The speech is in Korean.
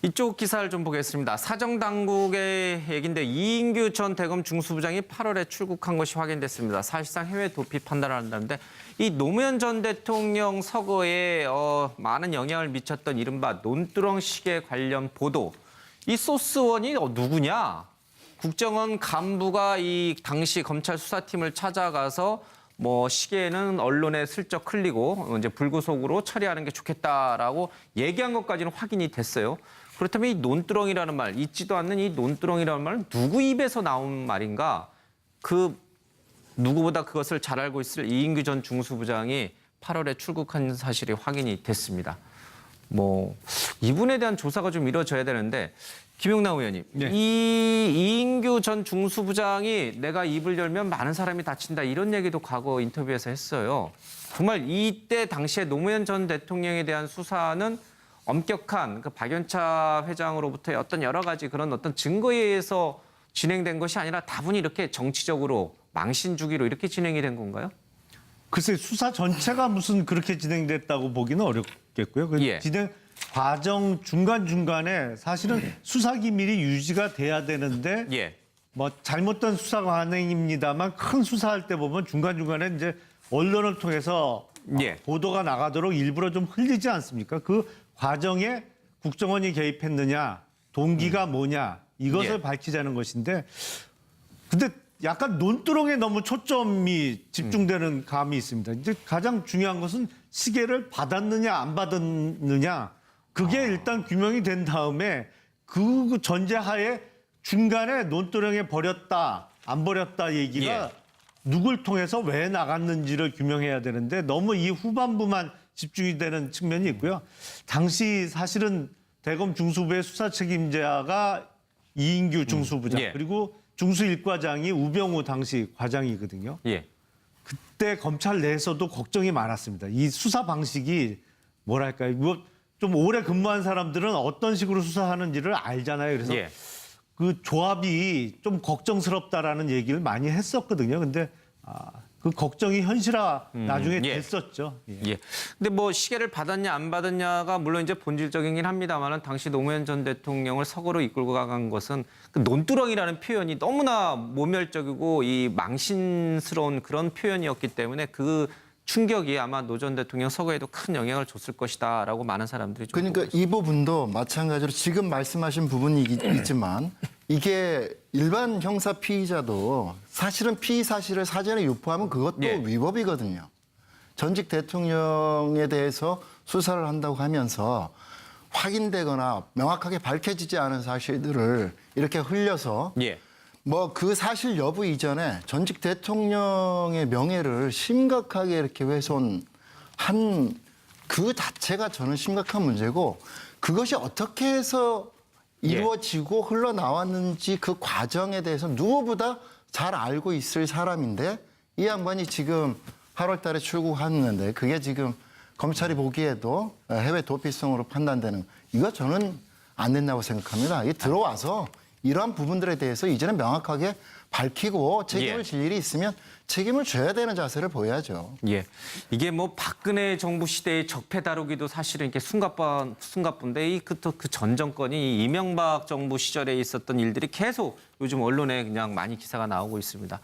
이쪽 기사를 좀 보겠습니다. 사정당국의 얘기인데 이인규 전 대검 중수부장이 8월에 출국한 것이 확인됐습니다. 사실상 해외 도피 판단을 한다는데 이 노무현 전 대통령 서거에 많은 영향을 미쳤던 이른바 논두렁 시계 관련 보도. 이 소스원이 누구냐? 국정원 간부가 이 당시 검찰 수사팀을 찾아가서 시계는 언론에 슬쩍 흘리고 이제 불구속으로 처리하는 게 좋겠다라고 얘기한 것까지는 확인이 됐어요. 그렇다면 이 논두렁이라는 말, 잊지도 않는 이 논두렁이라는 말은 누구 입에서 나온 말인가? 누구보다 그것을 잘 알고 있을 이인규 전 중수부장이 8월에 출국한 사실이 확인이 됐습니다. 이분에 대한 조사가 좀 이루어져야 되는데 김용남 의원님, 네. 이인규 전 중수부장이 내가 입을 열면 많은 사람이 다친다 이런 얘기도 과거 인터뷰에서 했어요. 정말 이때 당시에 노무현 전 대통령에 대한 수사는 엄격한 그 박연차 회장으로부터의 어떤 여러 가지 그런 어떤 증거에 의해서 진행된 것이 아니라 다분히 이렇게 정치적으로 망신 주기로 이렇게 진행이 된 건가요? 글쎄 수사 전체가 무슨 그렇게 진행됐다고 보기는 어렵겠고요. 그 예. 진행 과정 중간중간에 사실은 수사 기밀이 유지가 돼야 되는데 예. 잘못된 수사 관행입니다만 큰 수사할 때 보면 중간중간에 이제 언론을 통해서 예. 보도가 나가도록 일부러 좀 흘리지 않습니까? 그 과정에 국정원이 개입했느냐, 동기가 뭐냐 이것을 예. 밝히자는 것인데 근데 약간 논두렁에 너무 초점이 집중되는 감이 있습니다. 이제 가장 중요한 것은 시계를 받았느냐 안 받았느냐 그게 일단 규명이 된 다음에 그 전제하에 중간에 논두렁에 버렸다 안 버렸다 얘기가 예. 누굴 통해서 왜 나갔는지를 규명해야 되는데 너무 이 후반부만 집중이 되는 측면이 있고요. 당시 사실은 대검 중수부의 수사 책임자가 이인규 중수부장 예. 그리고 중수 1과장이 우병우 당시 과장이거든요. 예. 그때 검찰 내에서도 걱정이 많았습니다. 이 수사 방식이 뭐랄까요? 좀 오래 근무한 사람들은 어떤 식으로 수사하는지를 알잖아요. 그래서 예. 그 조합이 좀 걱정스럽다라는 얘기를 많이 했었거든요. 근데 그 걱정이 현실화 나중에 예. 됐었죠. 예. 예. 근데 시계를 받았냐 안 받았냐가 물론 이제 본질적이긴 합니다만은 당시 노무현 전 대통령을 서거로 이끌고 간 것은 그 논두렁이라는 표현이 너무나 모멸적이고 이 망신스러운 그런 표현이었기 때문에 그 충격이 아마 노 전 대통령 서거에도 큰 영향을 줬을 것이다라고 많은 사람들이 좀 그러니까 보고 이 부분도 마찬가지로 지금 말씀하신 부분이 있지만 이게 일반 형사 피의자도 사실은 피의 사실을 사전에 유포하면 그것도 예. 위법이거든요. 전직 대통령에 대해서 수사를 한다고 하면서 확인되거나 명확하게 밝혀지지 않은 사실들을 이렇게 흘려서 예. 그 사실 여부 이전에 전직 대통령의 명예를 심각하게 이렇게 훼손한 그 자체가 저는 심각한 문제고 그것이 어떻게 해서 이루어지고 흘러나왔는지 그 과정에 대해서 누구보다 잘 알고 있을 사람인데 이 양반이 지금 8월 달에 출국하는데 그게 지금 검찰이 보기에도 해외 도피성으로 판단되는 이거 저는 안 된다고 생각합니다. 이게 들어와서 이러한 부분들에 대해서 이제는 명확하게 밝히고 책임을 질 일이 있으면 책임을 져야 되는 자세를 보여야죠. 예. 이게 박근혜 정부 시대의 적폐 다루기도 사실은 이렇게 숨가쁜데 그 전 정권이 이명박 정부 시절에 있었던 일들이 계속 요즘 언론에 그냥 많이 기사가 나오고 있습니다.